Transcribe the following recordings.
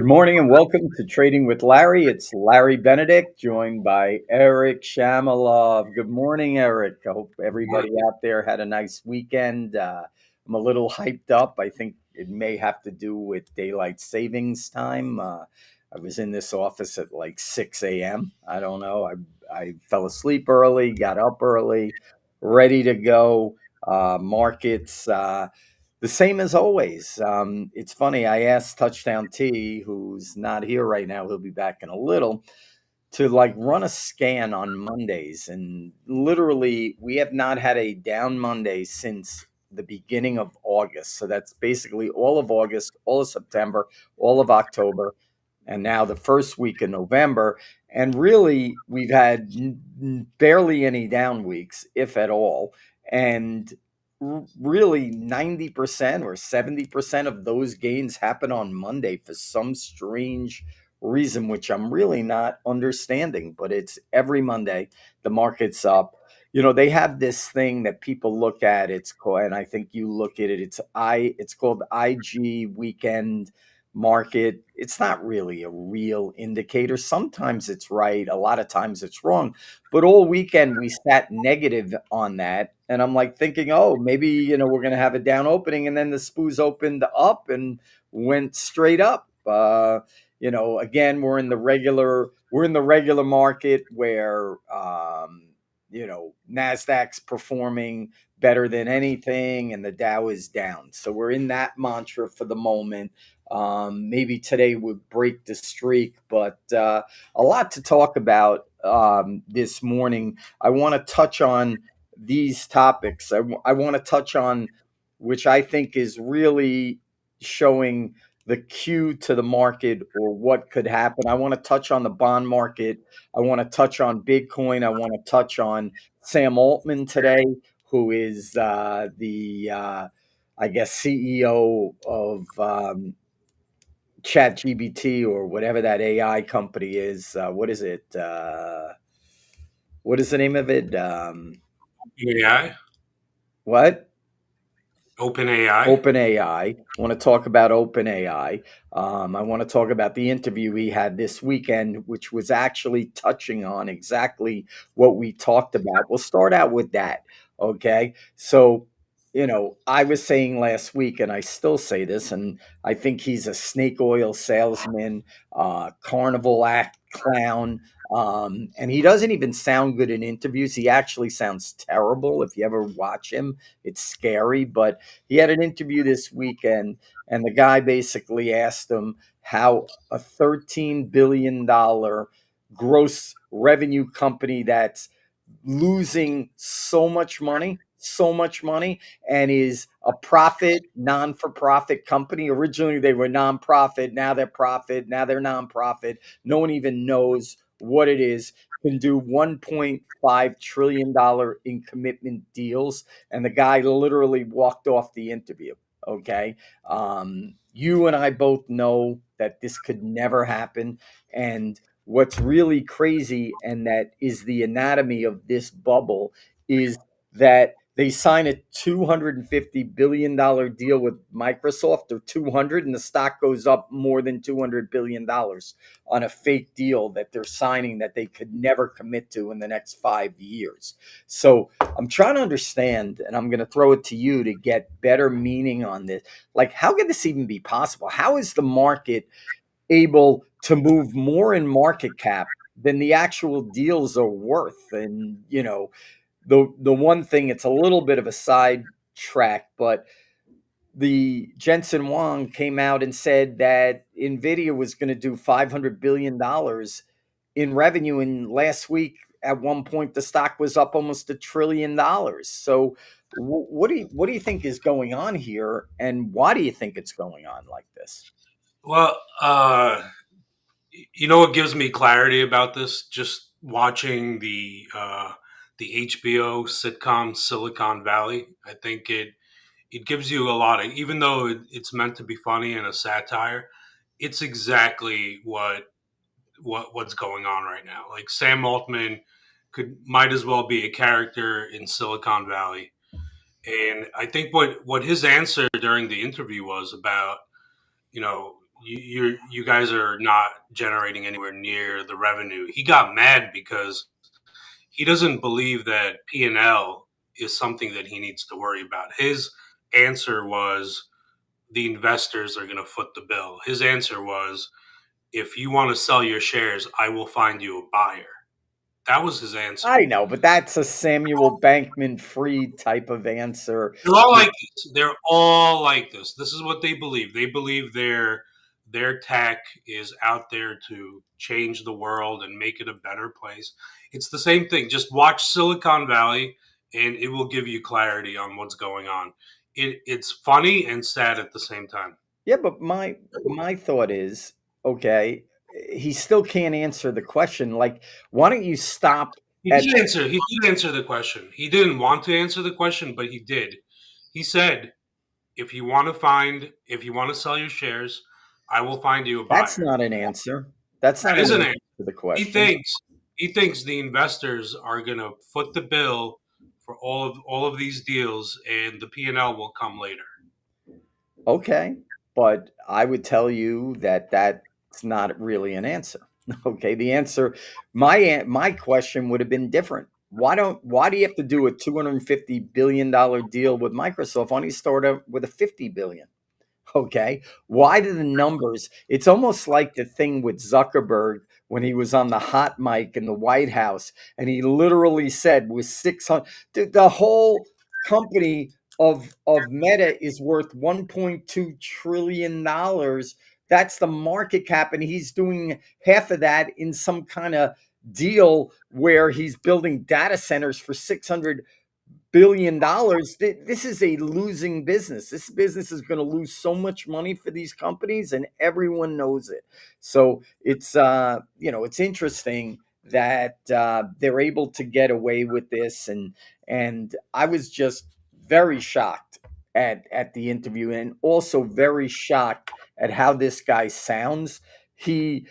morning and welcome to Trading with Larry. It's Larry Benedict, joined by Eric Shamalov. Good morning, Eric. I hope everybody out there had a nice weekend. I'm a little hyped up. I think it may have to do with daylight savings time. I was in this office at like 6 a.m. I don't know. I fell asleep early, got up early, ready to go. Markets. The same as always. It's funny. I asked Touchdown T, who's not here right now, he'll be back in a little, to like run a scan on Mondays. And literally, we have not had a down Monday since the beginning of August. So that's basically all of August, all of September, all of October, and now the first week of November. And really, we've had barely any down weeks, if at all. And really 90% or 70% of those gains happen on Monday for some strange reason, which I'm really not understanding. But it's every Monday, the market's up. They have this thing that people look at. It's called, and I think you look at it, it's called IG weekend market. It's not really a real indicator. Sometimes it's right, a lot of times it's wrong. But all weekend we sat negative on that. And I'm like thinking, oh, maybe, we're going to have a down opening. And then the SPOOs opened up and went straight up. Again, we're in the regular market where, NASDAQ's performing better than anything and the Dow is down. So we're in that mantra for the moment. Maybe today would break the streak, but a lot to talk about this morning. I want to touch on these topics. I want to touch on, which I think is really showing the cue to the market or what could happen. I want to touch on the bond market. I want to touch on Bitcoin. I want to touch on Sam Altman today, who is I guess, CEO of ChatGPT or whatever that AI company is. What is it? What is the name of it? AI, What? OpenAI. OpenAI. I want to talk about OpenAI. I want to talk about the interview we had this weekend, which was actually touching on exactly what we talked about. We'll start out with that. Okay. So, I was saying last week, and I still say this, and I think he's a snake oil salesman, carnival act clown. And he doesn't even sound good in interviews. He actually sounds terrible. If you ever watch him, it's scary. But he had an interview this weekend, and the guy basically asked him how a $13 billion gross revenue company that's losing so much money, and is a profit, non for profit company. Originally, they were nonprofit. Now they're profit. Now they're nonprofit. No one even knows what it is. Can do $1.5 trillion in commitment deals. And the guy literally walked off the interview. Okay. You and I both know that this could never happen. And what's really crazy, and that is the anatomy of this bubble, is that they sign a $250 billion deal with Microsoft, or 200, and the stock goes up more than $200 billion on a fake deal that they're signing that they could never commit to in the next 5 years. So I'm trying to understand, and I'm going to throw it to you to get better meaning on this. Like, how could this even be possible? How is the market able to move more in market cap than the actual deals are worth? And the one thing, it's a little bit of a side track, but the Jensen Huang came out and said that Nvidia was going to do $500 billion in revenue, and last week at one point the stock was up almost $1 trillion. So what do you think is going on here, and why do you think it's going on like this? Well, you know what gives me clarity about this? Just watching the HBO sitcom Silicon Valley. I think it gives you a lot of, even though it's meant to be funny and a satire, it's exactly what's going on right now. Like Sam Altman might as well be a character in Silicon Valley. And I think what his answer during the interview was about, you know, you guys are not generating anywhere near the revenue. He got mad because he doesn't believe that P&L is something that he needs to worry about. His answer was the investors are going to foot the bill. His answer was, if you want to sell your shares, I will find you a buyer. That was his answer. I know, but that's a Samuel Bankman Fried type of answer. They're all like this. They're all like this. This is what they believe. They believe their tech is out there to change the world and make it a better place. It's the same thing. Just watch Silicon Valley, and it will give you clarity on what's going on. It's funny and sad at the same time. Yeah, but my thought is, okay, he still can't answer the question. Like, why don't you stop He at did answer. He did answer the question. He didn't want to answer the question, but he did. He said, if you want to sell your shares, I will find you a that's buyer. not an answer. That's not That an is an answer answer. to the He question. thinks he thinks the investors are going to foot the bill for all of these deals, and the P&L will come later. Okay, but I would tell you that that's not really an answer. Okay, the answer, my question would have been different. Why do you have to do a $250 billion deal with Microsoft? Why don't you start out with a 50 billion? Okay. Why do the numbers? It's almost like the thing with Zuckerberg when he was on the hot mic in the White House and he literally said with 600, the whole company of Meta is worth $1.2 trillion. That's the market cap. And he's doing half of that in some kind of deal where he's building data centers for $600 billion. This is a losing business. This business is going to lose so much money for these companies, and everyone knows it. So it's interesting that they're able to get away with this, and I was just very shocked at the interview, and also very shocked at how this guy sounds. He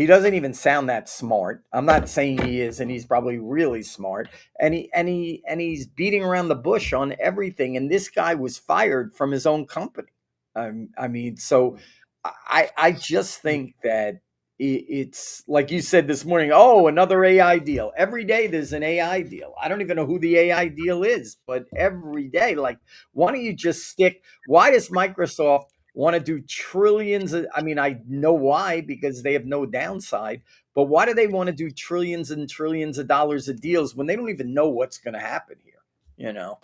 doesn't even sound that smart. I'm not saying he is, and he's probably really smart. And he's beating around the bush on everything. And this guy was fired from his own company. I mean, so I just think that it's like you said this morning. Oh, another AI deal. Every day there's an AI deal. I don't even know who the AI deal is, but every day, like, why don't you just stick? Why does Microsoft want to do trillions of, I mean, I know why, because they have no downside, but why do they want to do trillions and trillions of dollars of deals when they don't even know what's going to happen here, you know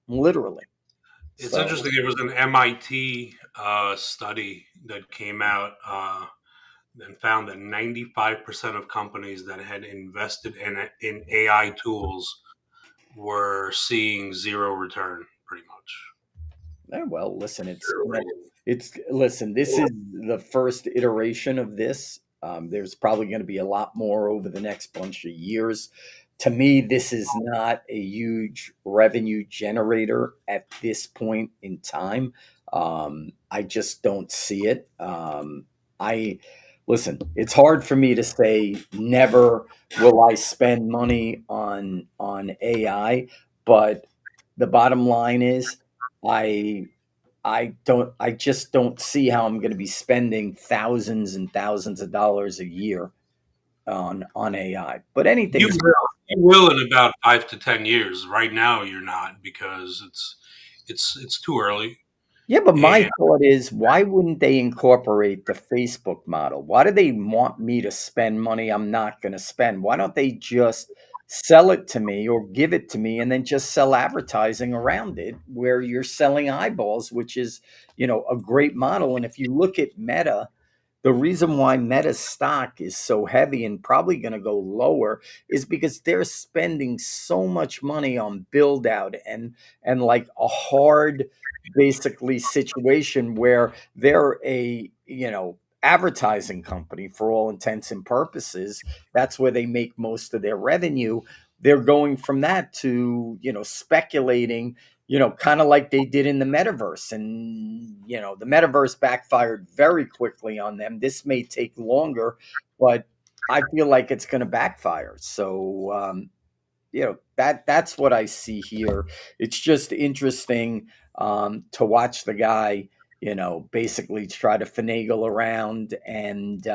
literally. It's So interesting. There was an MIT study that came out and found that 95% of companies that had invested in AI tools were seeing zero return, pretty much. well, listen, listen, this is the first iteration of this. There's probably going to be a lot more over the next bunch of years. To me, this is not a huge revenue generator at this point in time. I just don't see it. I Listen, it's hard for me to say never will I spend money on AI, but the bottom line is I I just don't see how I'm going to be spending thousands and thousands of dollars a year on AI. But You anything's will. You will in about 5 to 10 years. Right now, you're not because it's too early. Yeah, but my And thought is, why wouldn't they incorporate the Facebook model? Why do they want me to spend money I'm not going to spend? Why don't they just sell it to me or give it to me and then just sell advertising around it where you're selling eyeballs, which is, a great model. And if you look at Meta, the reason why Meta stock is so heavy and probably going to go lower is because they're spending so much money on build out and like a hard basically situation where they're a advertising company for all intents and purposes. That's where they make most of their revenue. They're going from that to speculating, kind of like they did in the metaverse. And the metaverse backfired very quickly on them. This may take longer, but I feel like it's going to backfire. So that's what I see here. It's just interesting to watch the guy. basically try to finagle around. And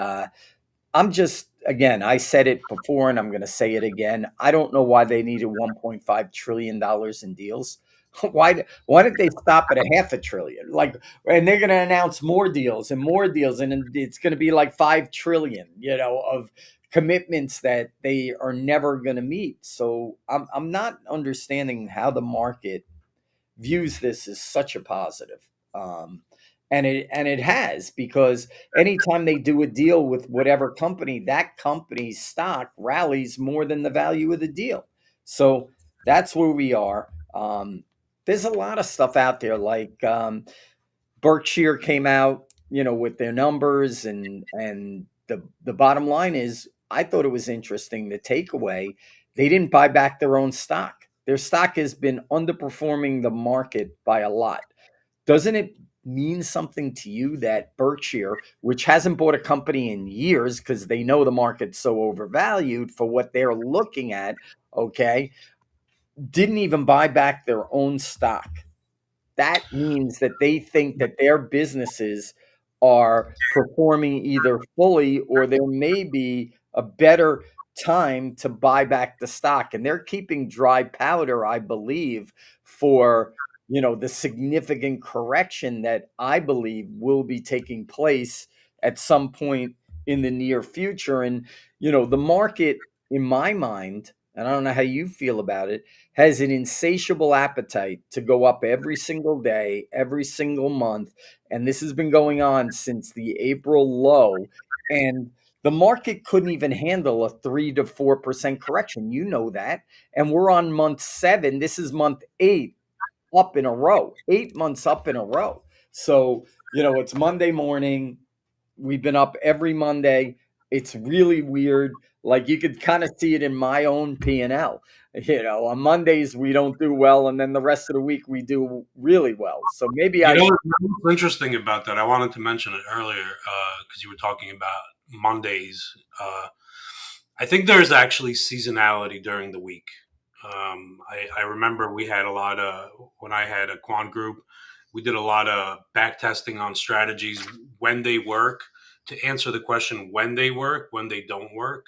I'm just, again, I said it before and I'm going to say it again. I don't know why they needed $1.5 trillion in deals. Why did they stop at a half a trillion? Like, and they're going to announce more deals and more deals, and it's going to be like 5 trillion, of commitments that they are never going to meet. So I'm not understanding how the market views this as such a positive. And it has, because anytime they do a deal with whatever company, that company's stock rallies more than the value of the deal. So that's where we are. There's a lot of stuff out there, like Berkshire came out, with their numbers, and the bottom line is, I thought it was interesting. The takeaway, they didn't buy back their own stock. Their stock has been underperforming the market by a lot. Doesn't it mean something to you that Berkshire, which hasn't bought a company in years because they know the market's so overvalued for what they're looking at, okay, didn't even buy back their own stock? That means that they think that their businesses are performing either fully, or there may be a better time to buy back the stock. And they're keeping dry powder, I believe, for the significant correction that I believe will be taking place at some point in the near future. And the market, in my mind, and I don't know how you feel about it, has an insatiable appetite to go up every single day, every single month. And this has been going on since the April low. And the market couldn't even handle a 3 to 4% correction. You know that. And we're on month 7. This is month 8 up in a row, 8 months up in a row. So, it's Monday morning. We've been up every Monday. It's really weird. Like, you could kind of see it in my own P&L. On Mondays we don't do well, and then the rest of the week we do really well. So maybe You I know should. what's interesting about that? I wanted to mention it earlier because you were talking about Mondays. I think there's actually seasonality during the week. I remember we had a lot of, when I had a quant group, we did a lot of back testing on strategies when they work, to answer the question when they work, when they don't work,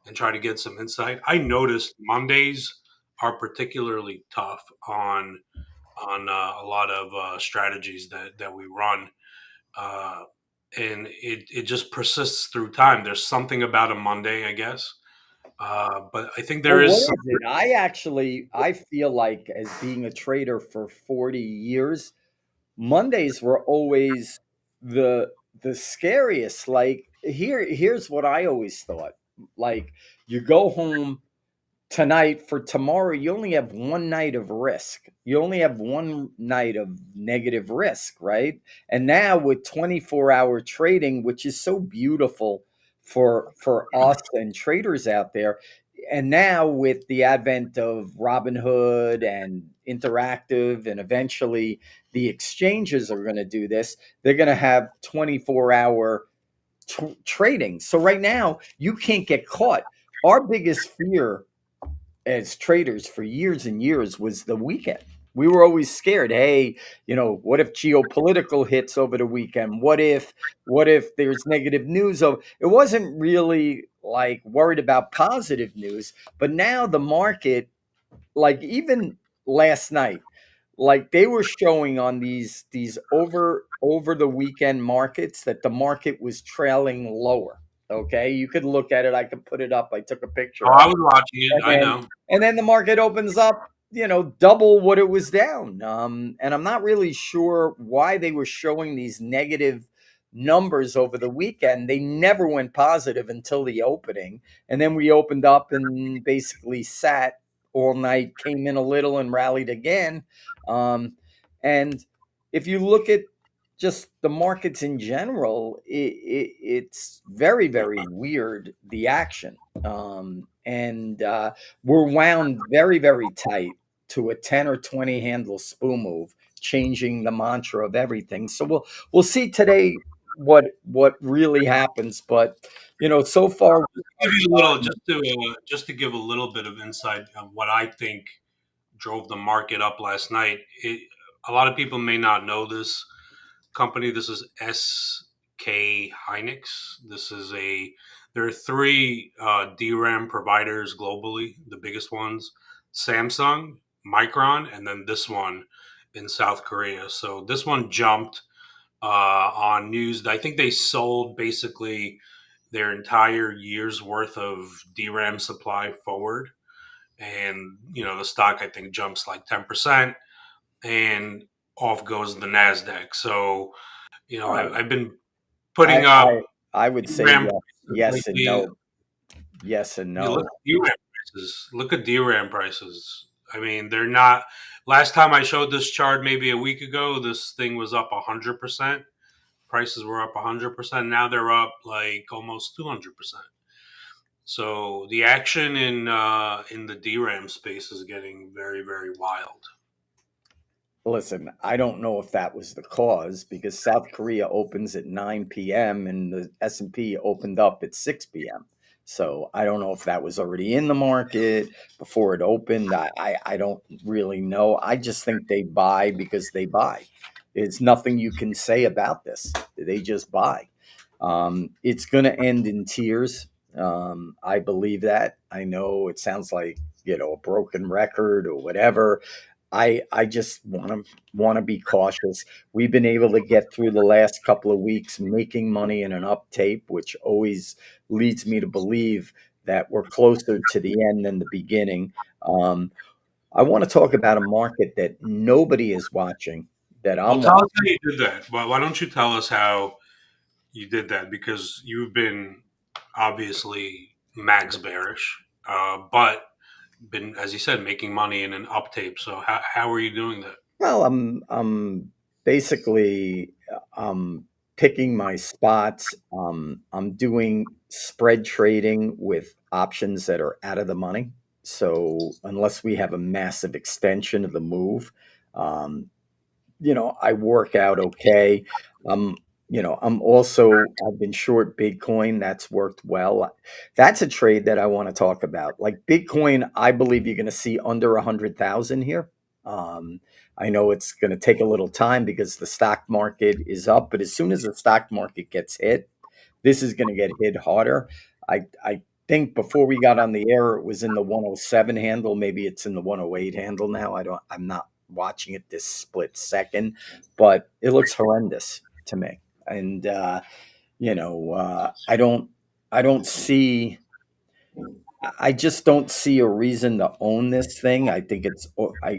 and try to get some insight. I noticed Mondays are particularly tough on a lot of strategies that we run, uh, and it just persists through time. There's something about a Monday, I guess, but I think there Well, what is some. is it? I feel like, as being a trader for 40 years, Mondays were always the scariest. Like, here's what I always thought. Like, you go home tonight, for tomorrow, you only have one night of risk. You only have one night of negative risk, right? And now with 24-hour trading, which is so beautiful for us and traders out there, and now with the advent of Robinhood and Interactive, and eventually the exchanges are going to do this, they're going to have 24-hour trading. So right now, you can't get caught. Our biggest fear as traders for years and years was the weekend. We were always scared. Hey, what if geopolitical hits over the weekend? What if there's negative news? It wasn't really like worried about positive news, but now the market, like, even last night, like, they were showing on these over the weekend markets that the market was trailing lower. Okay, you could look at it. I could put it up. I took a Oh, picture I of it. was watching it. and I then know. and then the market opens up, double what it was down. And I'm not really sure why they were showing these negative numbers over the weekend. They never went positive until the opening, and then we opened up and basically sat all night, came in a little and rallied again. And if you look at just the markets in general, it's very, very weird, the action. And We're wound very, very tight to a 10 or 20 handle spoon move, changing the mantra of everything. So we'll see today what really happens. But so far, Give you a little, just to give a little bit of insight of what I think drove the market up last night. A lot of people may not know this, company. This is SK Hynix. This is a There are three DRAM providers globally. The biggest ones: Samsung, Micron, and then this one in South Korea. So this one jumped on news. I think they sold basically their entire year's worth of DRAM supply forward, and the stock I think jumps like 10%, and off goes the Nasdaq. So Oh, I've been I putting up I I would say DRAM yes, prices yes and lately. no, yes and You look no. at DRAM prices. Look at DRAM prices. I mean, they're not. Last time I showed this chart, maybe a week ago, this thing was up 100%. Prices were up 100%. Now they're up like almost 200%. So the action in the DRAM space is getting very, very wild. Listen, I don't know if that was the cause because South Korea opens at 9 p.m. and the S&P opened up at 6 p.m. So I don't know if that was already in the market before it opened. I don't really know. I just think they buy because they buy. There's nothing you can say about this. They just buy. It's going to end in tears. I believe that. I know it sounds like a broken record or whatever. I just want to be cautious. We've been able to get through the last couple of weeks making money in an up tape, which always leads me to believe that we're closer to the end than the beginning. Um, I want to talk about a market that nobody is watching, that Well, I'm tell us watching. how you did that. Why don't you tell us how you did that? Because you've been obviously max bearish, but been, as you said, making money in an up tape. So how are you doing that? Well, I'm basically picking my spots. I'm doing spread trading with options that are out of the money. So unless we have a massive extension of the move, um, I work out okay. Um, I'm also I've been short Bitcoin. That's worked well. That's a trade that I want to talk about. Like Bitcoin, I believe you're going to see under 100,000 here. Um, I know it's going to take a little time because the stock market is up, but as soon as the stock market gets hit, this is going to get hit harder. I think before we got on the air, it was in the 107 handle. Maybe it's in the 108 handle now. I'm not watching it this split second, but it looks horrendous to me. And I don't see. I just don't see a reason to own this thing. I think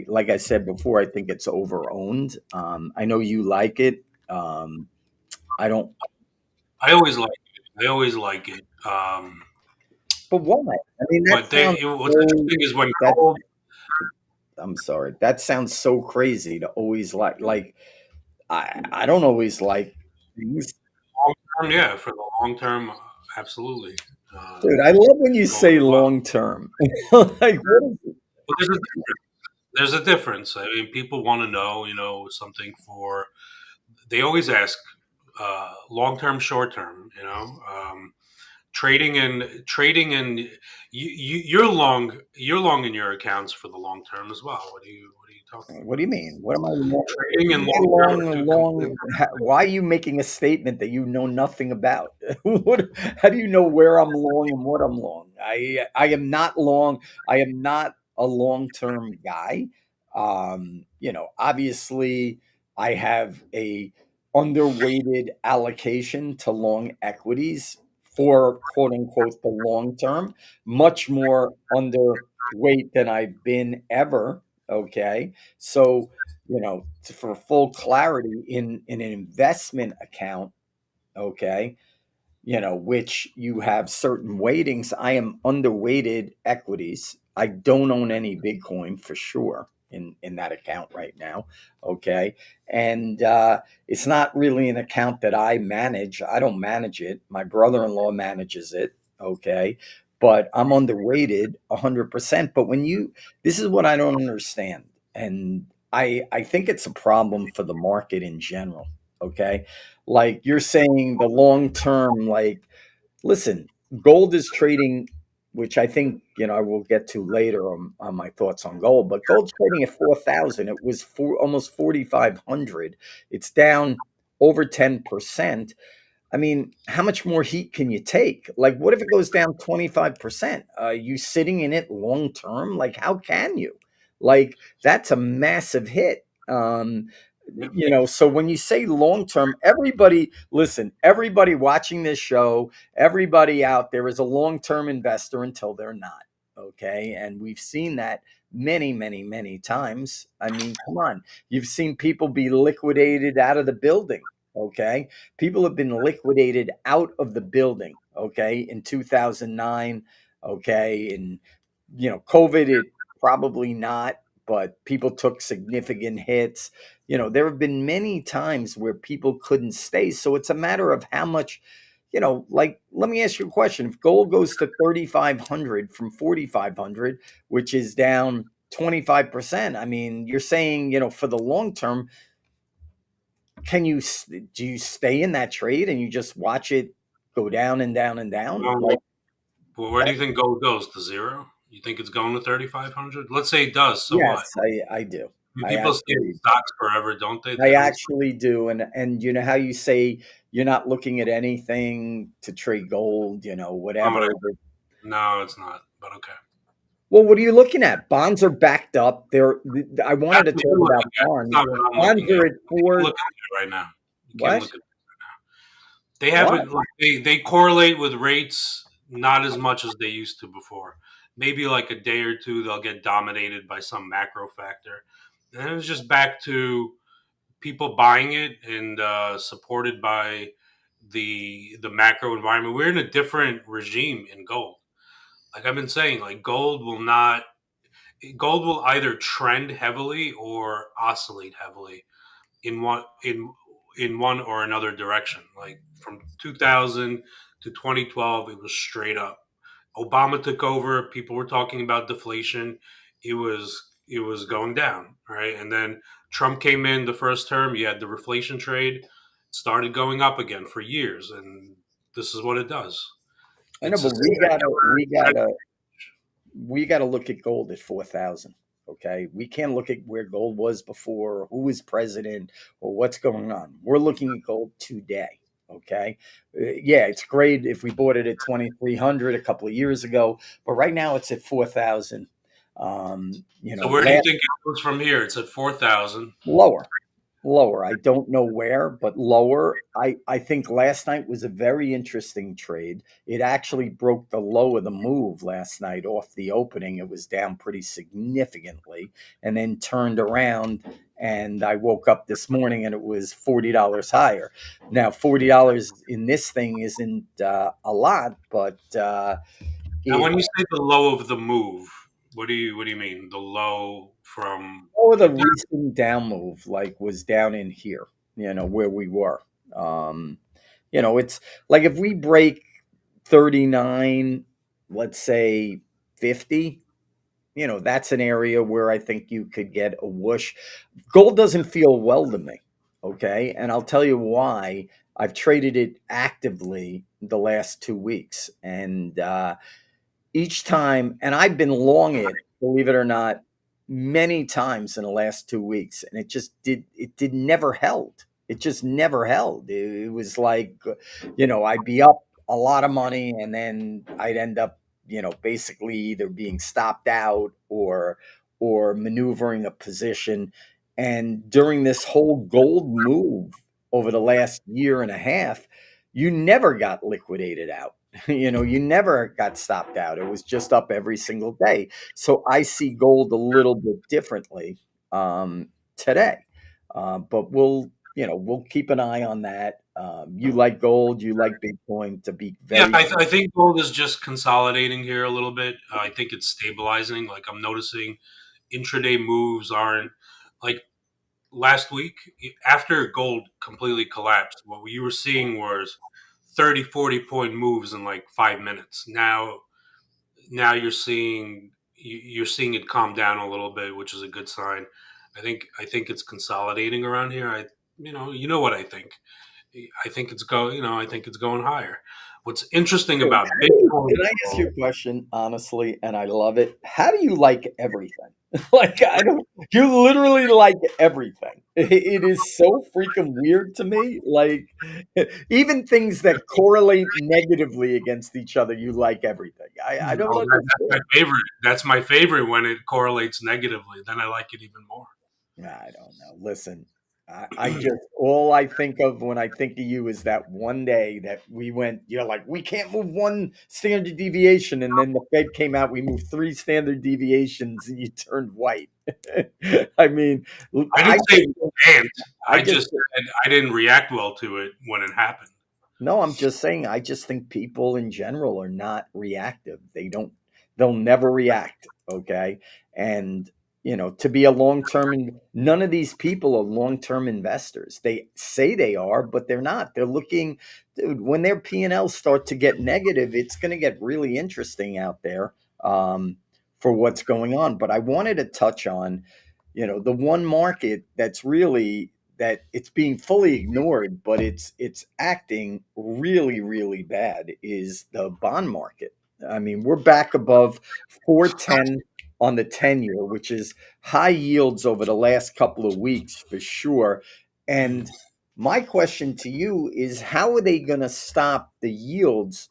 like I said before, I think it's over owned. I know you like it. I don't, I always like it. I always like it. but why? I mean, that But sounds what's so. interesting is when That gold, I'm sorry. That sounds so crazy to always like. I don't always like things. long term, yeah, for the long term, absolutely. Dude, I love when you say Gold, well, long term. Like, what is it? but there's a difference. I mean, people want to know, something for. They always ask long term, short term. Trading and you're long in your accounts for the long term as well. What are you talking What do about? you mean? What am I long? Trading and What long term are two completely. why are you making a statement that you know nothing about? What, how do you know where I'm long and what I'm long? I am not long. I am not a long-term guy. Obviously I have a underweighted allocation to long equities for quote unquote the long term, much more underweight than I've been ever. Okay. So, for full clarity in an investment account, okay, which you have certain weightings. I am underweighted equities. I don't own any Bitcoin for sure in that account right now. Okay. And it's not really an account that I manage. I don't manage it. My brother in law manages it. Okay. But I'm underweighted 100%. But this is what I don't understand. And I think it's a problem for the market in general. Okay, like you're saying the long term, like, listen, gold is trading, which I think, I will get to later on my thoughts on gold, but gold's trading at 4,000. It was almost 4,500. It's down over 10%, I mean, how much more heat can you take? Like, what if it goes down 25%? Are you sitting in it long term? Like, how can you? Like, that's a massive hit. Yeah. So when you say long term, everybody, listen, everybody watching this show, everybody out there is a long term investor until they're not. Okay. And we've seen that many, many, many times. I mean, come on. You've seen people be liquidated out of the building. Okay. People have been liquidated out of the building, okay, in 2009, okay, and COVID, it probably not, but people took significant hits. There have been many times where people couldn't stay, so it's a matter of how much. Like, let me ask you a question. If gold goes to 3,500 from 4,500, which is down 25%, I mean, you're saying, for the long term, do you stay in that trade and you just watch it go down and down and down? Well, Like, well, where do you think gold goes? To zero? You think it's going to 3,500? Let's say it does. So what? yes, I do. I mean, I people stay in actually stocks forever, don't they? They I don't. actually do. And you know how you say you're not looking at anything to trade gold, I'm gonna, whatever. no, it's not. But okay. Well, what are you looking at? Bonds are backed up. I wanted That's to what you're talk about looking at. It's bonds. not what I'm Bonds looking at. are at You can four. look at it right now. You can What? look at it right now. They What? haven't. Like, they correlate with rates not as much as they used to before. Maybe like a day or two, they'll get dominated by some macro factor, and then it's just back to people buying it and supported by the macro environment. We're in a different regime in gold. Like I've been saying, like gold will either trend heavily or oscillate heavily in one or another direction. Like from 2000 to 2012, it was straight up. Obama took over. People were talking about deflation. It was going down, right? And then Trump came in the first term. You had the reflation trade, started going up again for years, and this is what it does. I know, It's a but secular. we got to look at gold at 4,000. Okay. We can't look at where gold was before, or who was president, or what's going on. We're looking at gold today. Okay. Yeah, it's great if we bought it at 2,300 a couple of years ago, but right now it's at 4,000. So where do you Last think it goes from here? It's at 4,000. lower. Lower. I don't know where, but lower. I think last night was a very interesting trade. It actually broke the low of the move last night off the opening. It was down pretty significantly and then turned around. And I woke up this morning and it was $40 higher. Now, $40 in this thing isn't a lot, but Now, it when you say the low of the move, what do you mean? The low from or the 2,000? recent down move like was down in here, where we were. Um, it's like if we break 39, let's say 50, that's an area where I think you could get a whoosh. Gold doesn't feel well to me. Okay. And I'll tell you why. I've traded it actively the last 2 weeks. And each time, and I've been long it, believe it or not, many times in the last 2 weeks, and it never held. It just never held. It was like, I'd be up a lot of money, and then I'd end up, basically either being stopped out or maneuvering a position. And during this whole gold move over the last year and a half, you never got liquidated out. You never got stopped out. It was just up every single day. So I see gold a little bit differently today. But we'll keep an eye on that. You like gold, you like Bitcoin to be Yeah, very I think gold is just consolidating here a little bit. I think it's stabilizing. Like I'm noticing intraday moves aren't like last week after gold completely collapsed. What you were seeing was 30, 40 point moves in like 5 minutes. Now you're seeing it calm down a little bit, which is a good sign. I think it's consolidating around here. You know what I think. I think it's going higher. What's interesting true. about Bitcoin Can I ask you a question honestly? And I love it. How do you like everything? Like I don't. You literally like everything. It is so freaking weird to me. Like even things that correlate negatively against each other, you like everything. I don't Oh, that's my understand. favorite. That's my favorite when it correlates negatively. Then I like it even more. I don't know. Listen, I just all I think of when I think of you is that one day that we went. You're like, we can't move one standard deviation, and then the Fed came out. We moved three standard deviations, and you turned white. I mean, I I didn't say just, we can't. I I just just said I didn't react well to it when it happened. No, I'm just saying, I just think people in general are not reactive. They'll never react. Okay. And, to be a long term, none of these people are long term investors. They say they are, but they're not. They're looking, dude, when their P&Ls start to get negative, it's going to get really interesting out there for what's going on. But I wanted to touch on, the one market that's really that it's being fully ignored, but it's acting really, really bad is the bond market. I mean, we're back above 410 on the 10-year, which is high yields over the last couple of weeks for sure. And my question to you is how are they going to stop the yields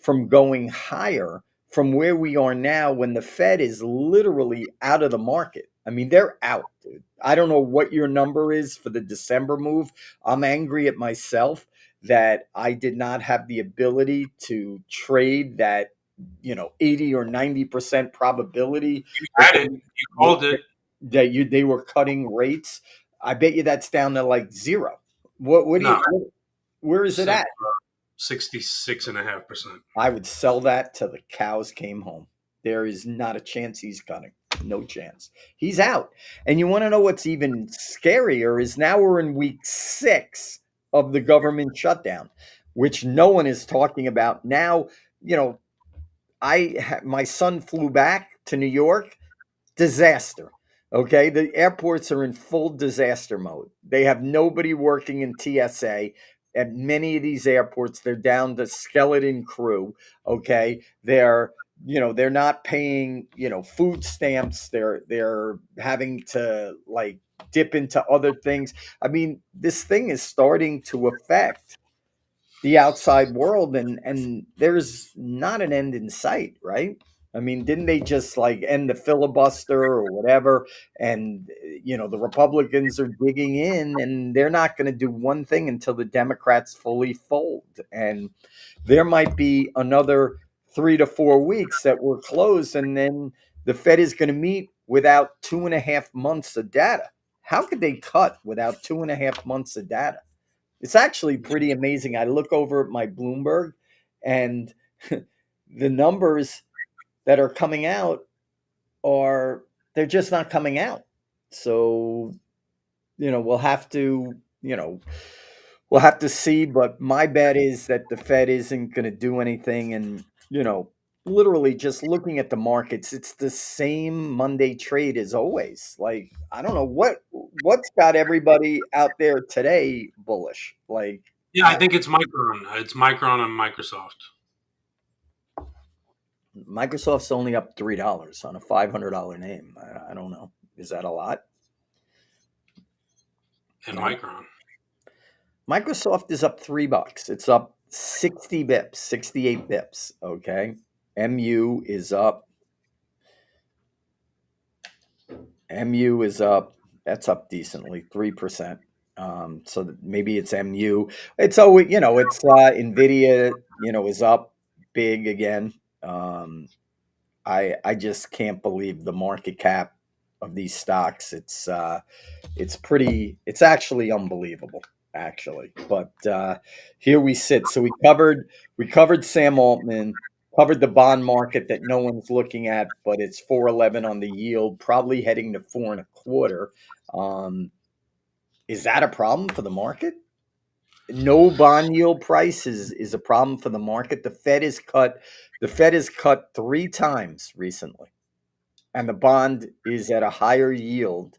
from going higher from where we are now when the Fed is literally out of the market? I mean, they're out, dude. I don't know what your number is for the December move. I'm angry at myself that I did not have the ability to trade that, 80 or 90% probability You that had they it. You called it. they were cutting rates. I bet you that's down to like zero. No, Where is it si- at? 66.5%. I would sell that till the cows came home. There is not a chance he's cutting. No chance. He's out. And you want to know what's even scarier is now we're in week 6 of the government shutdown, which no one is talking about. Now, you know, my son flew back to New York. Disaster. Okay, the airports are in full disaster mode. They have nobody working in TSA at many of these airports. They're down to skeleton crew. Okay, they're not paying food stamps. They're having to like dip into other things. I mean, this thing is starting to affect the outside world, and there's not an end in sight, right? I mean, didn't they just like end the filibuster or whatever? And the Republicans are digging in, and they're not going to do one thing until the Democrats fully fold. And there might be another 3 to 4 weeks that we're closed, and then the Fed is going to meet without 2.5 months of data. How could they cut without 2.5 months of data? It's actually pretty amazing. I look over at my Bloomberg, and the numbers that are coming out are they're just not coming out. So, we'll have to, we'll have to see, but my bet is that the Fed isn't going to do anything and, literally just looking at the markets, it's the same Monday trade as always. Like, I don't know what's got everybody out there today bullish. Like Yeah, I think it's Micron. It's Micron and Microsoft Microsoft's only up $3 on a $500 name. I don't know. Is that a lot? and Uh, Micron. Microsoft is up $3. It's up 60 bips, 68 bips. Okay. MU is up. MU is up. That's up decently, 3%. So maybe it's MU. It's always, it's Nvidia, is up big again. I just can't believe the market cap of these stocks. It's actually unbelievable, actually. But here we sit. So we covered Sam Altman, covered the bond market that no one's looking at, but it's 411 on the yield, probably heading to 4.25. Um, is that a problem for the market? No bond yield price is a problem for the market. The Fed has cut 3 times recently, and the bond is at a higher yield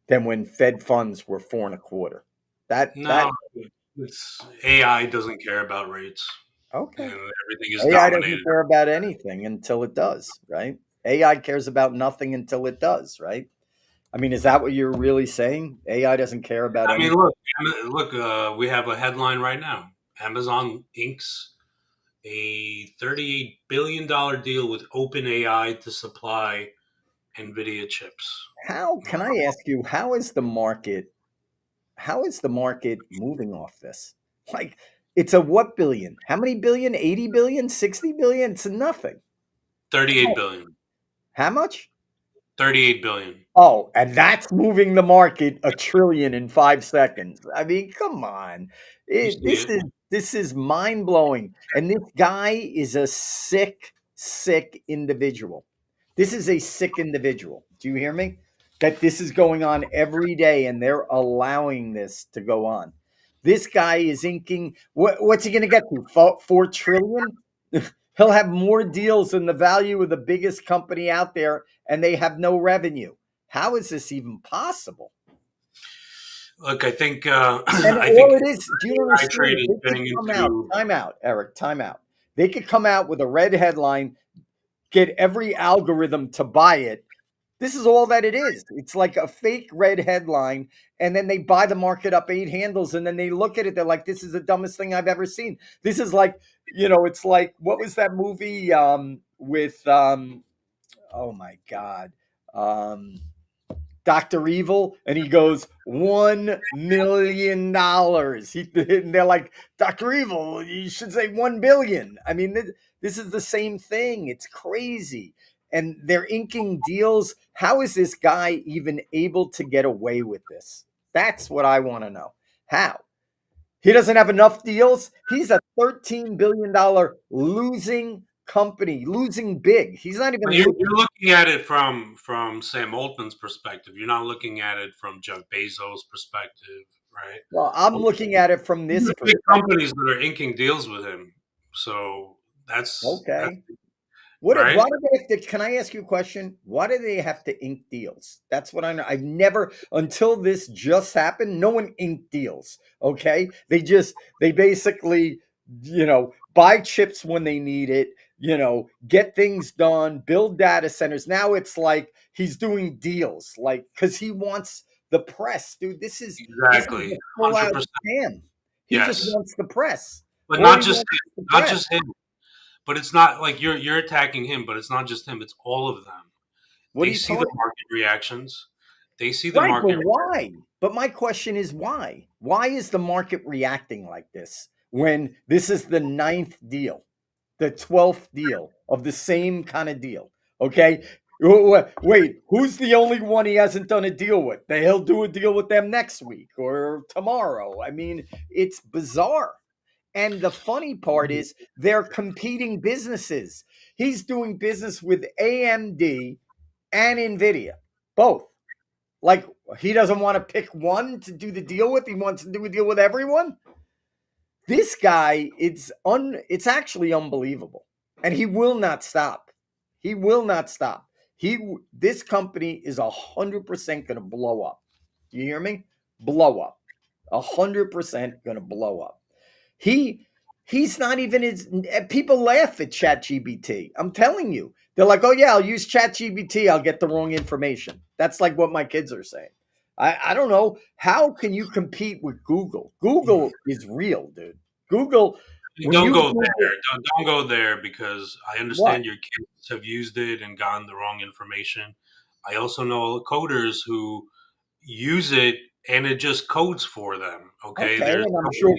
than when Fed funds were 4.25. That No, it's AI doesn't care about rates, and okay. everything is AI doesn't dominated. care about anything until it does, right? AI cares about nothing until it does, right? I mean, is that what you're really saying? AI doesn't care about I mean, anything? we have a headline right now. Amazon inks a $38 billion deal with OpenAI to supply NVIDIA chips. How can I ask you, how is the market moving off this? Like, it's a what billion? How many billion? 80 billion? 60 billion? It's nothing. 38 billion. How much? 38 billion. Oh, and that's moving the market a trillion in 5 seconds. I mean, come on. You It, see this it? is this is mind blowing. And this guy is a sick, sick individual. This is a sick individual. Do you hear me? That this is going on every day, and they're allowing this to go on. This guy is inking. What's he going to get to? 4 trillion. He'll have more deals than the value of the biggest company out there, and they have no revenue. How is this even possible? Look, I think And I think all it is, do you AI trade understand? is They could getting come out, into. time out, Eric, time out. They could come out with a red headline, get every algorithm to buy it. This is all that it is. It's like a fake red headline, and then they buy the market up 8 handles, and then they look at it. They're like, "This is the dumbest thing I've ever seen." This is like, it's like what was that movie with oh my god, um, Dr. Evil, and he goes $1 million. And they're like, Dr. Evil, you should say 1 billion. I mean, this is the same thing. It's crazy. And they're inking deals. How is this guy even able to get away with this? That's what I want to know. How? He doesn't have enough deals. He's a $13 billion losing company, losing big. He's not even But losing. you're looking at it from Sam Altman's perspective. You're not looking at it from Jeff Bezos' perspective, right? Well, I'm Well, looking at it from these this are big perspective. companies that are inking deals with him. So that's Okay. Why right. do they have to? Can I ask you a question? Why do they have to ink deals? That's what I know. I've never, until this just happened, no one inked deals. Okay. They basically, buy chips when they need it, get things done, build data centers. Now it's like he's doing deals, like, because he wants the press. Dude, this is Exactly. a full out 100%. scam. He just Yes. wants the press. But All not he just wants is him, the not press. just him. But it's not like you're attacking him, but it's not just him, it's all of them. What are They you see the talking? market reactions. They see the Right, but market. why? But my question is why? Why is the market reacting like this when this is the ninth deal, the 12th deal of the same kind of deal? Okay. Wait, who's the only one he hasn't done a deal with? He'll do a deal with them next week or tomorrow. I mean, it's bizarre. And the funny part is they're competing businesses. He's doing business with AMD and NVIDIA, both. Like he doesn't want to pick one to do the deal with. He wants to do a deal with everyone. This guy, it's actually unbelievable. And he will not stop. He will not stop. This company is 100% going to blow up. You hear me? Blow up. 100% going to blow up. He he's not even his people laugh at ChatGPT. I'm telling you. They're like, "Oh yeah, I'll use ChatGPT. I'll get the wrong information." That's like what my kids are saying. I don't know. How can you compete with Google? Google is real, dude. Google, when Don't you go Google there. Don't go there because I what? understand your kids have used it and gotten the wrong information. I also know coders who use it and it just codes for them. Okay, Okay, there's and I'm no sure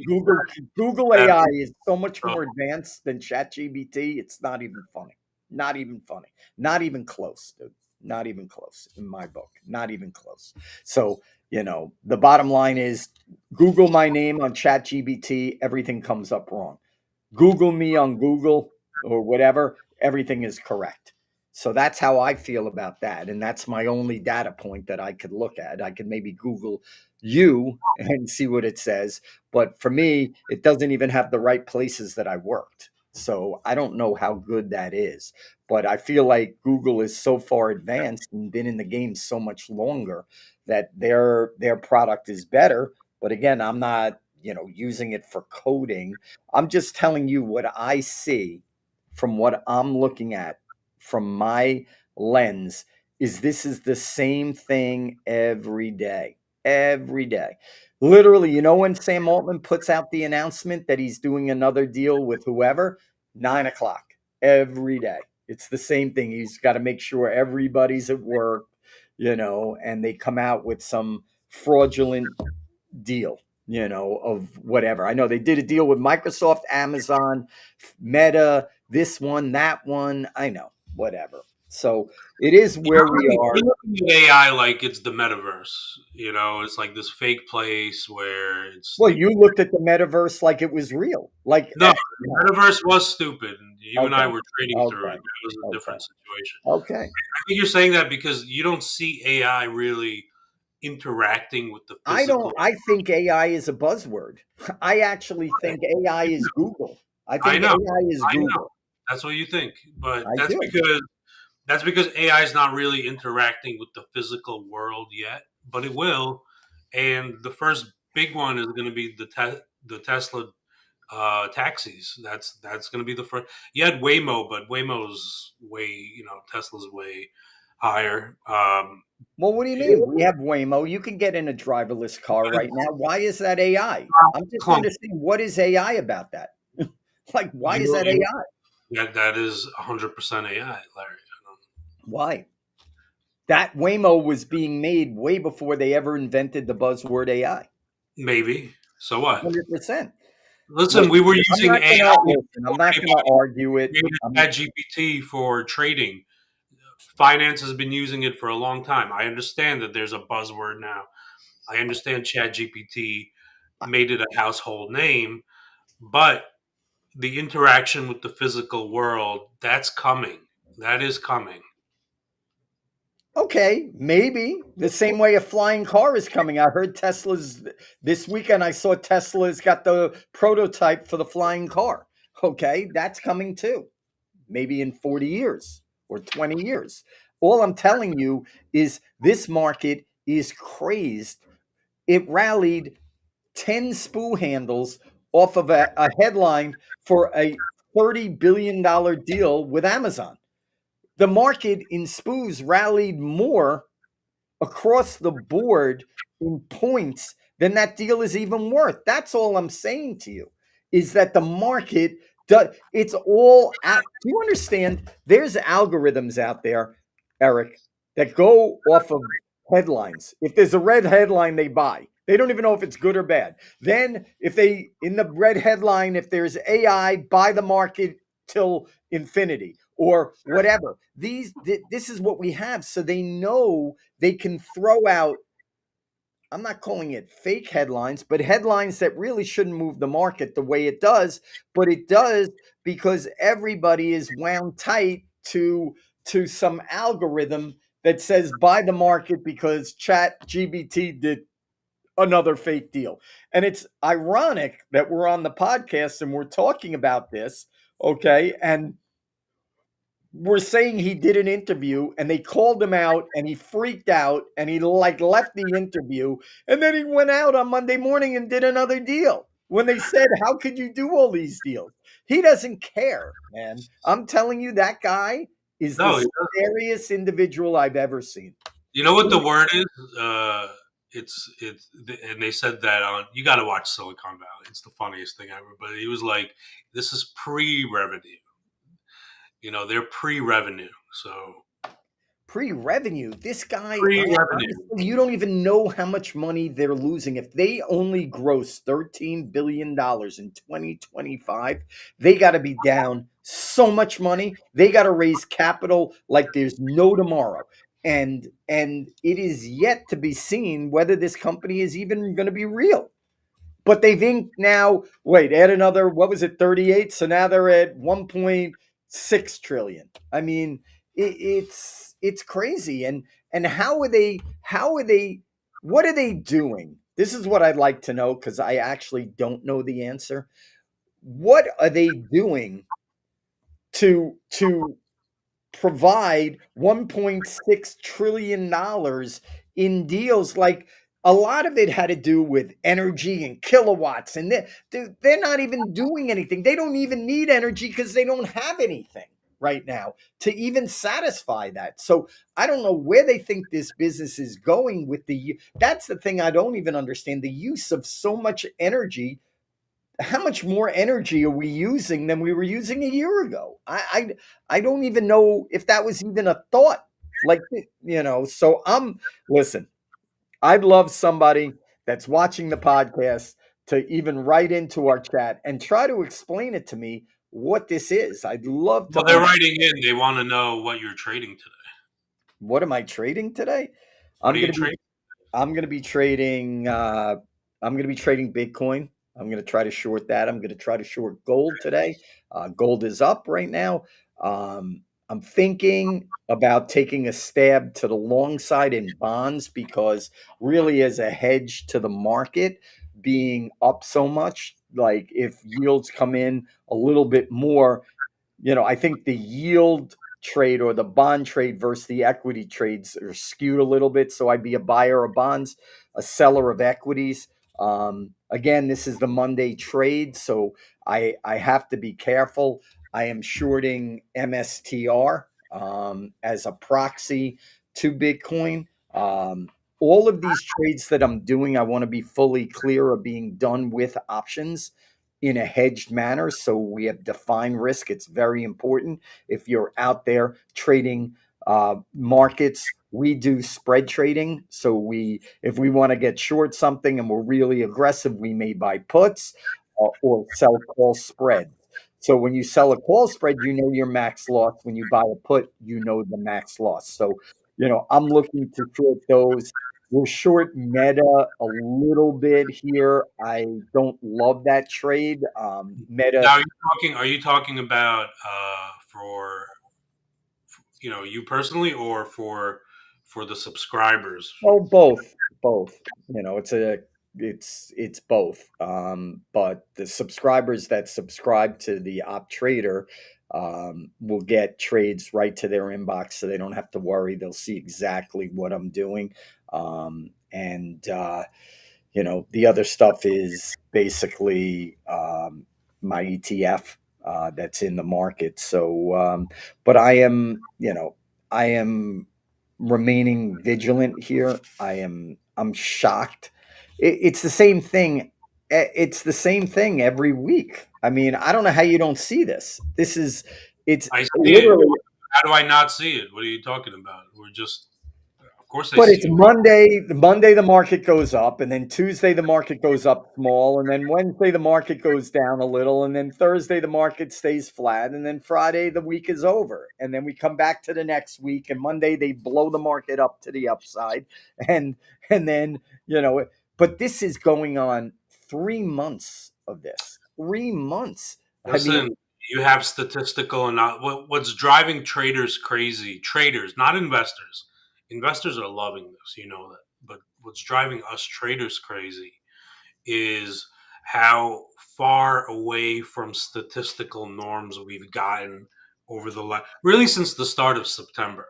Google better. AI is so much So more advanced than ChatGPT. It's not even funny. Not even funny. Not even close, dude. Not even close in my book. Not even close. So, the bottom line is Google my name on ChatGPT, everything comes up wrong. Google me on Google or whatever, everything is correct. So that's how I feel about that. And that's my only data point that I could look at. I could maybe Google you and see what it says. But for me, it doesn't even have the right places that I worked. So I don't know how good that is. But I feel like Google is so far advanced and been in the game so much longer that their product is better. But again, I'm not, using it for coding. I'm just telling you what I see from what I'm looking at from my lens is this is the same thing every day. Every day. Literally, when Sam Altman puts out the announcement that he's doing another deal with whoever, 9 o'clock every day. It's the same thing. He's got to make sure everybody's at work, and they come out with some fraudulent deal, of whatever. I know they did a deal with Microsoft, Amazon, Meta, this one, that one. I know, whatever. So it is where we are. You're looking at AI like it's the metaverse. It's like this fake place where it's Well, like you looked at the metaverse like it was real. Like, no, the metaverse was stupid. And you and okay, I were trading through it. okay, That was a okay, different situation. okay. I think you're saying that because you don't see AI really interacting with the I physical. don't. I think AI is a buzzword. I actually think AI is Google. I I think know, AI is I know. Google. That's what you think, but I do. that's because AI is not really interacting with the physical world yet, but it will. And the first big one is going to be the Tesla taxis. That's going to be the first. You had Waymo, but Waymo's way, Tesla's way higher. Well, what do you mean? We have Waymo. You can get in a driverless car right now. Why is that AI? I'm just Clunky. understanding what is AI about that? Like, why is You, that you, AI? that is 100% AI, Larry. Why? That Waymo was being made way before they ever invented the buzzword AI. Maybe. So what? 100%. Listen, we Listen, were I'm using not AI gonna listen. before I'm not gonna anybody argue it. created I'm ChatGPT for trading. Finance has been using it for a long time. I understand that there's a buzzword now. I understand ChatGPT made it a household name, but the interaction with the physical world, that's coming. That is coming. okay. Maybe the same way a flying car is coming. I heard Tesla's this weekend. I saw Tesla's got the prototype for the flying car. Okay, that's coming too. Maybe in 40 years or 20 years. All I'm telling you is this market is crazed. It rallied 10 spool handles off of a headline for a $30 billion deal with Amazon. The market in spoos rallied more across the board in points than that deal is even worth. That's all I'm saying to you is that the market does it's all at do you understand there's algorithms out there, Eric, that go off of headlines. If there's a red headline they buy. They don't even know if it's good or bad. Then if they in the red headline if there's AI buy the market till infinity or whatever. This is what we have so they know they can throw out, I'm not calling it fake headlines, but headlines that really shouldn't move the market the way it does, but it does because everybody is wound tight to some algorithm that says buy the market because ChatGPT did another fake deal. And it's ironic that we're on the podcast and we're talking about this, okay? And were saying he did an interview and they called him out and he freaked out and he like left the interview and then he went out on Monday morning and did another deal. When they said, "How could you do all these deals?" He doesn't care, man. I'm telling you that guy is the No, scariest individual I've ever seen. you know what the word is? It's and they said that on. You got to watch Silicon Valley. It's the funniest thing ever. But he was like, "This is pre-revenue. They're pre-revenue. So Pre-revenue. This guy, pre-revenue. honestly, you don't even know how much money they're losing. If they only gross $13 billion in 2025, they got to be down so much money. They got to raise capital like there's no tomorrow. And it is yet to be seen whether this company is even going to be real. But they've inked now, wait, add another, what was it, 38? So now they're at 1.6 trillion. I mean, it's crazy. And what are they doing? This is what I'd like to know because I actually don't know the answer. What are they doing to provide $1.6 trillion in deals? Like a lot of it had to do with energy and kilowatts, and they're not even doing anything. They don't even need energy because they don't have anything. right now to even satisfy that. So I don't know where they think this business is going with that's the thing I don't even understand, the use of so much energy. How much more energy are we using than we were using a year ago? I don't even know if that was even a thought. Like, so listen, I'd love somebody that's watching the podcast to even write into our chat and try to explain it to me what this is. I'd love Well, to they're understand. writing in. They want to know what you're trading today. What am I trading today? What I'm are going you to be trading? I'm going to be trading. I'm going to be trading Bitcoin. I'm going to try to short that. I'm going to try to short gold today. Gold is up right now. I'm thinking about taking a stab to the long side in bonds because really, as a hedge to the market being up so much, like if yields come in a little bit more, I think the yield trade or the bond trade versus the equity trades are skewed a little bit. So I'd be a buyer of bonds, a seller of equities. Again, this is the Monday trade, so I have to be careful. I am shorting MSTR as a proxy to Bitcoin. All of these trades that I'm doing, I want to be fully clear of being done with options in a hedged manner. So we have defined risk. It's very important. If you're out there trading markets, we do spread trading. So if we want to get short something and we're really aggressive, we may buy puts or sell call spread. So when you sell a call spread, you know your max loss. When you buy a put, you know the max loss. So, I'm looking to short those. We're short Meta a little bit here. I don't love that trade. Meta, Now, are you talking about for you personally, or for the subscribers? oh, both. It's both. But the subscribers that subscribe to the Op Trader will get trades right to their inbox, so they don't have to worry. They'll see exactly what I'm doing. And the other stuff is basically my ETF that's in the market. So, but I am remaining vigilant here. I'm shocked. It's the same thing. It's the same thing every week. I mean, I don't know how you don't see this. It's I see it. literally. How do I not see it? What are you talking about? Of course, I But see it's it. Monday. Monday the market goes up, and then Tuesday the market goes up small, and then Wednesday the market goes down a little, and then Thursday the market stays flat, and then Friday the week is over, and then we come back to the next week, and Monday they blow the market up to the upside, and and then but this is going on 3 months of this. 3 months. I mean, Listen, you have statistical and not what's driving traders crazy. Traders, not investors. Investors are loving this, you know that. But what's driving us traders crazy is how far away from statistical norms we've gotten over the last, really since the start of September.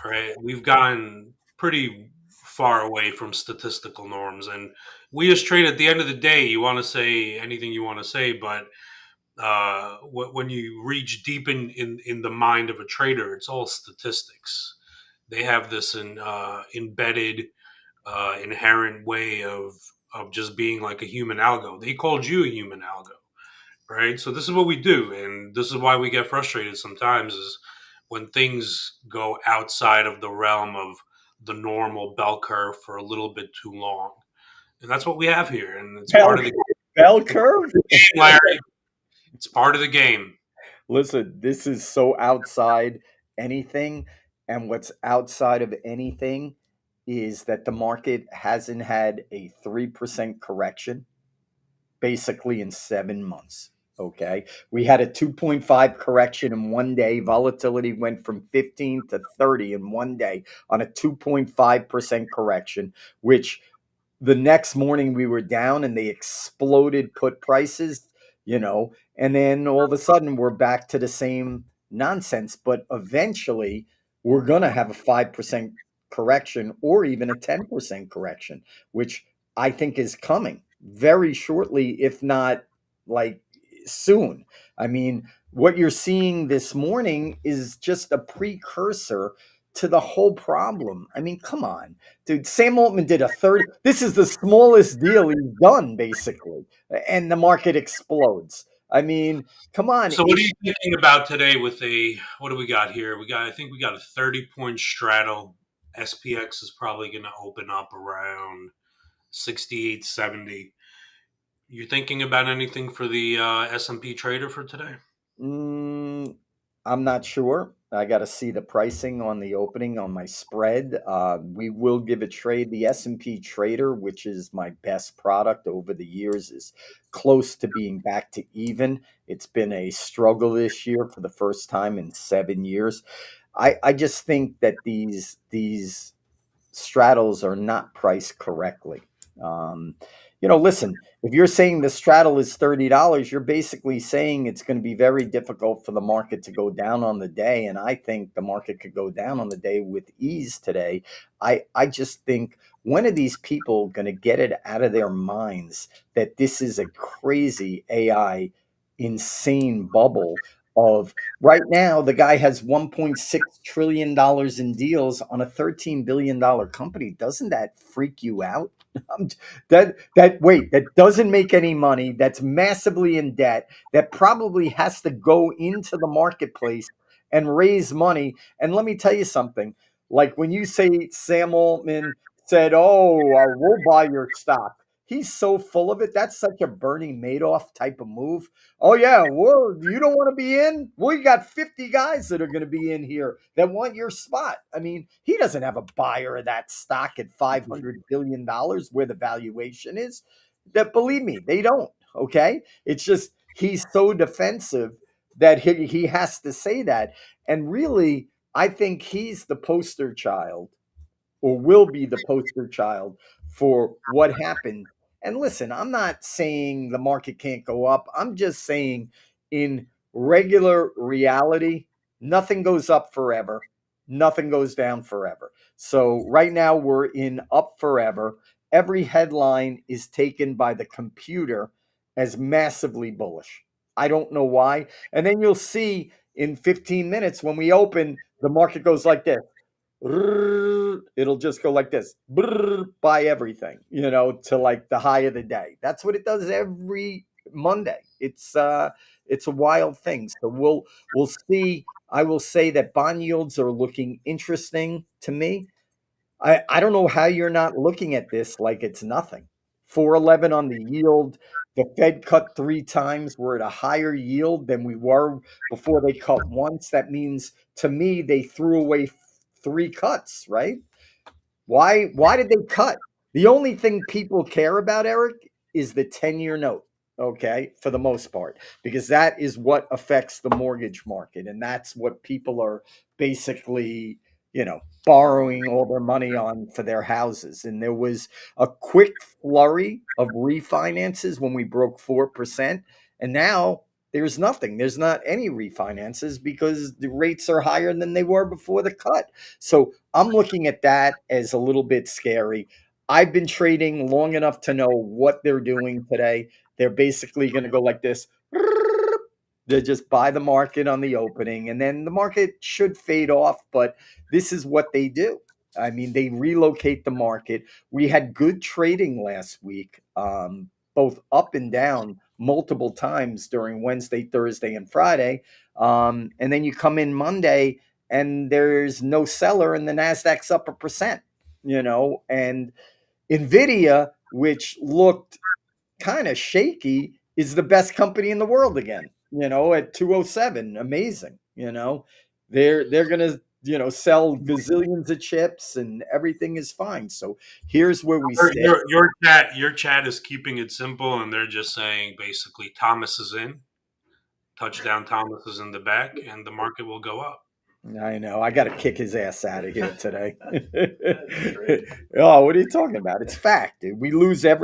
Right, we've gotten pretty far away from statistical norms, and we as trade. At the end of the day, you want to say anything you want to say, but when you reach deep in the mind of a trader, it's all statistics. They have this embedded, inherent way of just being like a human algo. They called you a human algo, right? So this is what we do, and this is why we get frustrated sometimes. Is when things go outside of the realm of the normal bell curve for a little bit too long, and that's what we have here, and it's bell, part of the bell curve. game, Larry. It's part of the game. Listen, this is so outside anything. And what's outside of anything is that the market hasn't had a 3% correction basically in 7 months. Okay. We had a 2.5 correction in one day. Volatility went from 15 to 30 in one day on a 2.5% correction, which the next morning we were down and they exploded put prices, and then all of a sudden we're back to the same nonsense. But eventually we're going to have a 5% correction or even a 10% correction, which I think is coming very shortly, if not like soon. I mean, what you're seeing this morning is just a precursor to the whole problem. I mean, come on, dude. Sam Altman did a third. This is the smallest deal he's done, basically, and the market explodes. I mean, come on. So what are you thinking about today with what do we got here? I think we got a 30-point straddle. SPX is probably going to open up around 68, 70. You thinking about anything for the S&P trader for today? Mm, I'm not sure. I got to see the pricing on the opening on my spread. We will give a trade. The S&P Trader, which is my best product over the years, is close to being back to even. It's been a struggle this year for the first time in 7 years. I just think that these straddles are not priced correctly. Um, listen, if you're saying the straddle is $30, you're basically saying it's going to be very difficult for the market to go down on the day. And I think the market could go down on the day with ease today. I just think, when are these people going to get it out of their minds that this is a crazy AI insane bubble of right now, the guy has $1.6 trillion in deals on a $13 billion company. Doesn't that freak you out? That doesn't make any money. That's massively in debt. That probably has to go into the marketplace and raise money. And let me tell you something. Like when you say Sam Altman said, "Oh, we'll buy your stock." He's so full of it. That's such a Bernie Madoff type of move. Oh yeah, well, you don't want to be in? Well, you got 50 guys that are going to be in here that want your spot. I mean, he doesn't have a buyer of that stock at $500 billion where the valuation is. That, believe me, they don't. Okay, it's just he's so defensive that he has to say that. And really, I think he's the poster child, or will be the poster child, for what happened. And listen, I'm not saying the market can't go up. I'm just saying, in regular reality, nothing goes up forever. Nothing goes down forever. So right now we're in up forever. Every headline is taken by the computer as massively bullish. I don't know why. And then you'll see in 15 minutes when we open, the market goes like this. It'll just go like this, buy everything, to like the high of the day. That's what it does every Monday. It's a wild thing. So we'll see. I will say that bond yields are looking interesting to me. I don't know how you're not looking at this like it's nothing. 411 on the yield. The Fed cut 3 times. We're at a higher yield than we were before they cut once. That means, to me, they threw away 3 cuts, right? Why did they cut? The only thing people care about, Eric, is the 10-year note, okay, for the most part, because that is what affects the mortgage market, and that's what people are basically, borrowing all their money on for their houses. And there was a quick flurry of refinances when we broke 4%, and now there's nothing. There's not any refinances because the rates are higher than they were before the cut. So I'm looking at that as a little bit scary. I've been trading long enough to know what they're doing today. They're basically going to go like this. They just buy the market on the opening, and then the market should fade off. But this is what they do. I mean, they relocate the market. We had good trading last week, both up and down multiple times during Wednesday, Thursday, and Friday. And then you come in Monday and there's no seller, and the Nasdaq's up 1%, and Nvidia, which looked kind of shaky, is the best company in the world again, at 207. Amazing. They're going to, sell gazillions of chips and everything is fine. So here's where we sit. Your chat is keeping it simple, and they're just saying basically Thomas is in, touchdown. Thomas is in the back, and the market will go up. I know. I got to kick his ass out of here today. Oh, what are you talking about? It's fact, dude. We lose that.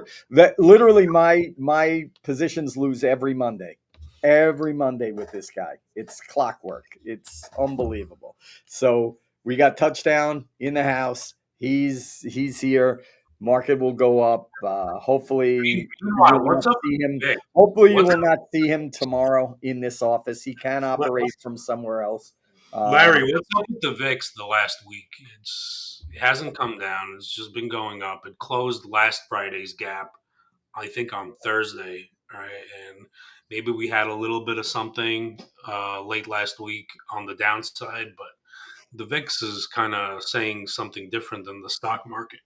Literally, my positions lose every Monday. Every Monday with this guy. It's clockwork. It's unbelievable. So we got touchdown in the house. He's here. Market will go up. Hopefully, you will Meanwhile, not what's up see with him. the VIX? Hopefully, you What's will not see him tomorrow in this office. He can up, operate from somewhere else. Larry? What's up with the VIX the last week? It hasn't come down. It's just been going up. It closed last Friday's gap, I think, on Thursday. Right, and maybe we had a little bit of something late last week on the downside, but the VIX is kind of saying something different than the stock market.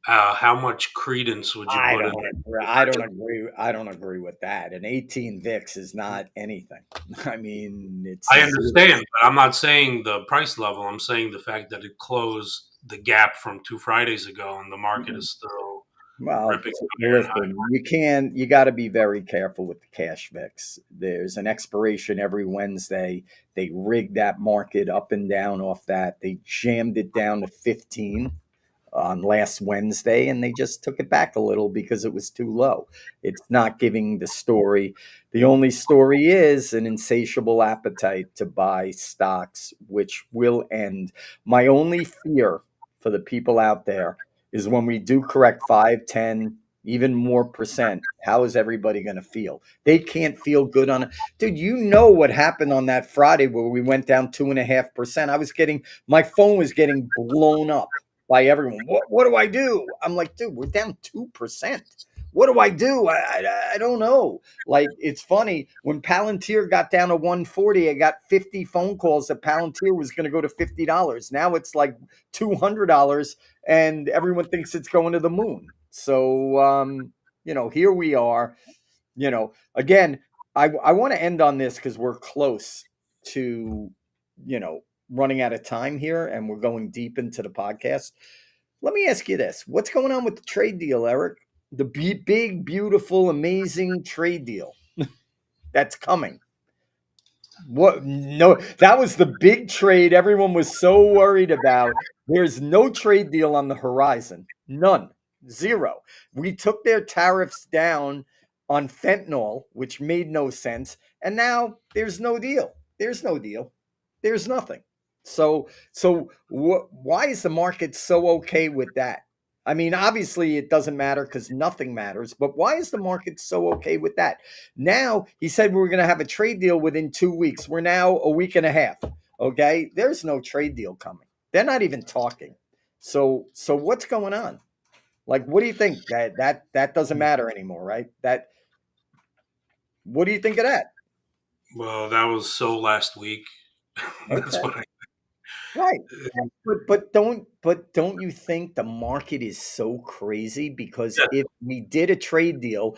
How much credence would you I put in? don't agree. I don't agree. I don't agree with that. An 18 VIX is not anything. I mean, it's I a zero. understand, but I'm not saying the price level. I'm saying the fact that it closed the gap from 2 Fridays ago, and the market is still Well, ripping higher and higher. listen, you got to be very careful with the cash VIX. There's an expiration every Wednesday. They rigged that market up and down off that. They jammed it down to 15 on last Wednesday, and they just took it back a little because it was too low. It's not giving the story. The only story is an insatiable appetite to buy stocks, which will end. My only fear for the people out there is when we do correct 5, 10, even more percent, how is everybody going to feel? They can't feel good on it. Dude, you know what happened on that Friday where we went down 2.5%. My phone was getting blown up by everyone. What do I do? I'm like, dude, we're down 2%. What do I do? I don't know. Like, it's funny. When Palantir got down to 140, I got 50 phone calls that Palantir was going to go to $50. Now it's like $200, and everyone thinks it's going to the moon. So, here we are. Again, I want to end on this because we're close to, you know, running out of time here and we're going deep into the podcast. Let me ask you this. What's going on with the trade deal, Eric? The big, beautiful, amazing trade deal that's coming. What? No, that was the big trade everyone was so worried about. There's no trade deal on the horizon. None. Zero. We took their tariffs down on fentanyl, which made no sense, and now there's no deal. There's no deal. There's nothing. Why is the market so okay with that? I mean, obviously it doesn't matter because nothing matters, but why is the market so okay with that? Now he said we were going to have a trade deal within 2 weeks. We're now a week and a half. Okay, there's no trade deal coming. They're not even talking. So what's going on? Like, what do you think? That doesn't matter anymore, right? What do you think of that? Well, that was so last week. That's Okay, what I. right. But don't you think the market is so crazy? Because Yeah, if we did a trade deal,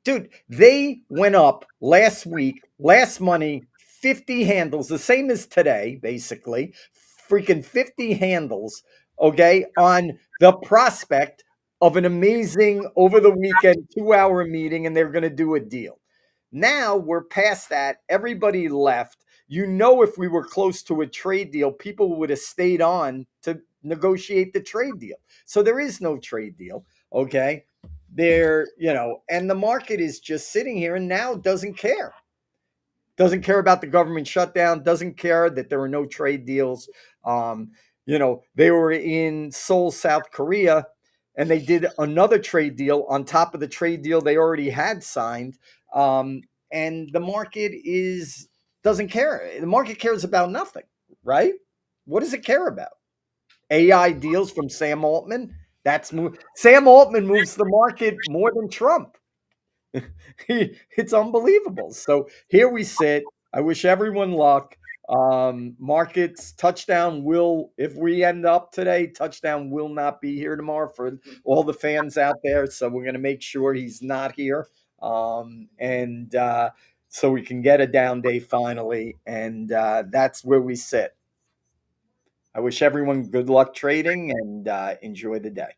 dude, they went up last week, last money, 50 handles, the same as today, basically. Freaking 50 handles, okay, on the prospect of an amazing over the weekend 2-hour meeting, and they're going to do a deal. Now we're past that. Everybody left. If we were close to a trade deal, people would have stayed on to negotiate the trade deal. So there is no trade deal. Okay. And the market is just sitting here and now doesn't care. Doesn't care about the government shutdown, doesn't care that there are no trade deals. They were in Seoul, South Korea, and they did another trade deal on top of the trade deal they already had signed. And the market is doesn't care. The market cares about nothing, right? What does it care about? AI deals from Sam Altman. Sam Altman moves the market more than Trump. It's unbelievable. So here we sit. I wish everyone luck. Markets touchdown will, if we end up today, touchdown will not be here tomorrow for all the fans out there. So we're going to make sure he's not here. And so we can get a down day finally. And that's where we sit. I wish everyone good luck trading and enjoy the day.